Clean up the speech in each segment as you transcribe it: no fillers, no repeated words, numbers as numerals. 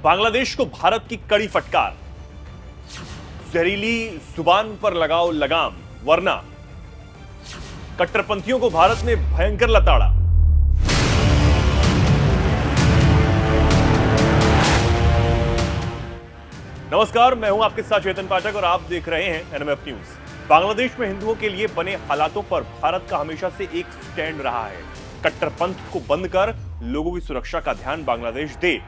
बांग्लादेश को भारत की कड़ी फटकार। जहरीली जुबान पर लगाओ लगाम, वरना कट्टरपंथियों को भारत ने भयंकर लताड़ा। नमस्कार, मैं हूं आपके साथ चेतन पाठक और आप देख रहे हैं एनएमएफ न्यूज। बांग्लादेश में हिंदुओं के लिए बने हालातों पर भारत का हमेशा से एक स्टैंड रहा है। कट्टरपंथ को बंद कर लोगों की सुरक्षा का ध्यान बांग्लादेश दे।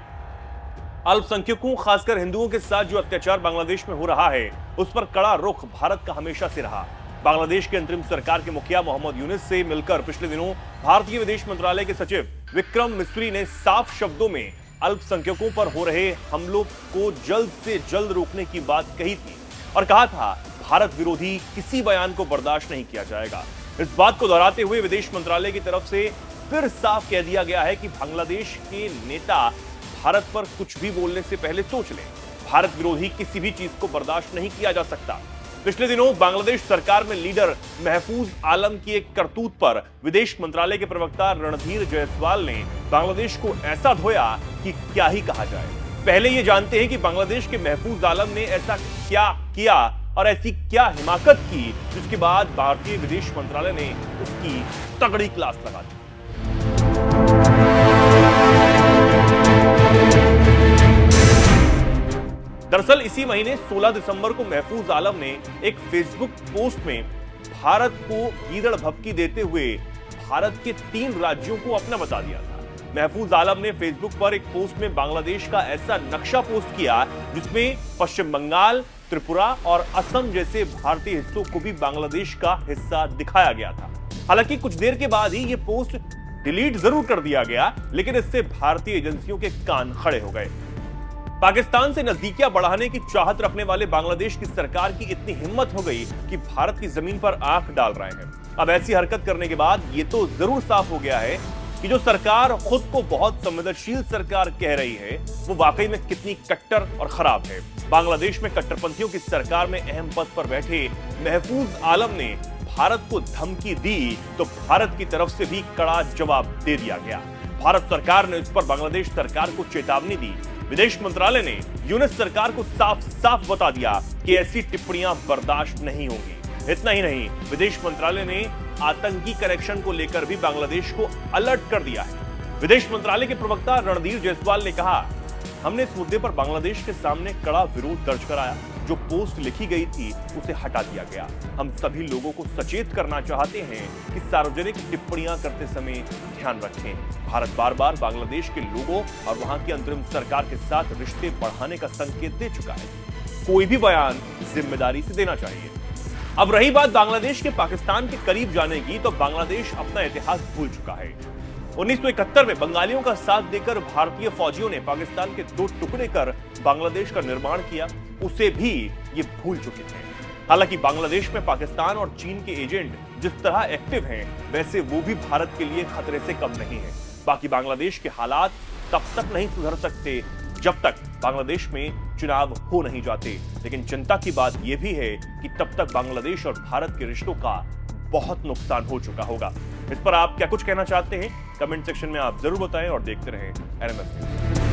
अल्पसंख्यकों, खासकर हिंदुओं के साथ जो अत्याचार बांग्लादेश में हो रहा है, उस पर कड़ा रुख भारत का हमेशा से रहा। बांग्लादेश के अंतरिम सरकार के मुखिया मोहम्मद यूनुस से मिलकर पिछले दिनों भारतीय विदेश मंत्रालय के सचिव विक्रम मिस्री ने साफ शब्दों में अल्पसंख्यकों पर हो रहे हमलों को जल्द से जल्द रोकने की बात कही थी और कहा था भारत विरोधी किसी बयान को बर्दाश्त नहीं किया जाएगा। इस बात को दोहराते हुए विदेश मंत्रालय की तरफ से फिर साफ कह दिया गया है कि बांग्लादेश के नेता भारत पर कुछ भी बोलने से पहले सोच लें। भारत विरोधी किसी भी चीज को बर्दाश्त नहीं किया जा सकता। पिछले दिनों बांग्लादेश सरकार में लीडर महफूज आलम की एक करतूत पर विदेश मंत्रालय के प्रवक्ता रणधीर जायसवाल ने बांग्लादेश को ऐसा धोया कि क्या ही कहा जाए। पहले ये जानते हैं कि बांग्लादेश के महफूज आलम ने ऐसा क्या किया और ऐसी क्या हिमाकत की जिसके बाद भारतीय विदेश मंत्रालय ने उसकी तगड़ी क्लास लगा दी। दरअसल इसी महीने 16 दिसंबर को महफूज आलम ने एक फेसबुक पोस्ट में भारत को गीदड़ भभकी देते हुए भारत के 3 राज्यों को अपना बता दिया था। महफूज आलम ने फेसबुक पर एक पोस्ट में बांग्लादेश का ऐसा नक्शा पोस्ट किया जिसमें पश्चिम बंगाल, त्रिपुरा और असम जैसे भारतीय हिस्सों को भी बांग्लादेश का हिस्सा दिखाया गया था। हालांकि कुछ देर के बाद ही ये पोस्ट डिलीट जरूर कर दिया गया, लेकिन इससे भारतीय एजेंसियों के कान खड़े हो गए। पाकिस्तान से नजदीकियां बढ़ाने की चाहत रखने वाले बांग्लादेश की सरकार की इतनी हिम्मत हो गई कि भारत की जमीन पर आंख डाल रहे हैं। अब ऐसी हरकत करने के बाद ये तो जरूर साफ हो गया है कि जो सरकार खुद को बहुत संवेदनशील सरकार कह रही है, वो वाकई में कितनी कट्टर और खराब है। बांग्लादेश में कट्टरपंथियों की सरकार में अहम पद पर बैठे महफूज आलम ने भारत को धमकी दी तो भारत की तरफ से भी कड़ा जवाब दे दिया गया। भारत सरकार ने इस पर बांग्लादेश सरकार को चेतावनी दी। विदेश मंत्रालय ने यूनुस सरकार को साफ साफ बता दिया कि ऐसी टिप्पणियां बर्दाश्त नहीं होंगी। इतना ही नहीं, विदेश मंत्रालय ने आतंकी कनेक्शन को लेकर भी बांग्लादेश को अलर्ट कर दिया है। विदेश मंत्रालय के प्रवक्ता रणधीर जायसवाल ने कहा, हमने इस मुद्दे पर बांग्लादेश के सामने कड़ा विरोध दर्ज कराया। जो पोस्ट लिखी गई थी उसे हटा दिया गया। हम सभी लोगों को सचेत करना चाहते हैं कि सार्वजनिक टिप्पणियां करते समय ध्यान रखें। भारत बार बार बांग्लादेश के लोगों और वहां की अंतरिम सरकार के साथ रिश्ते बढ़ाने का संकेत दे चुका है। कोई भी बयान जिम्मेदारी से देना चाहिए। अब रही बात बांग्लादेश के पाकिस्तान के करीब जाने की, तो बांग्लादेश अपना इतिहास भूल चुका है। 1971 में बंगालियों का साथ देकर भारतीय फौजियों ने पाकिस्तान के 2 टुकड़े कर बांग्लादेश का निर्माण किया, उसे भी ये भूल चुके थे। हालांकि बांग्लादेश में पाकिस्तान और चीन के एजेंट जिस तरह एक्टिव हैं, वैसे वो भी भारत के लिए खतरे से कम नहीं है। बाकी बांग्लादेश के हालात तब तक नहीं सुधर सकते जब तक बांग्लादेश में चुनाव हो नहीं जाते। लेकिन चिंता की बात यह भी है कि तब तक बांग्लादेश और भारत के रिश्तों का बहुत नुकसान हो चुका होगा। इस पर आप क्या कुछ कहना चाहते हैं? कमेंट सेक्शन में आप जरूर बताएं और देखते रहें एनएमएफ न्यूज।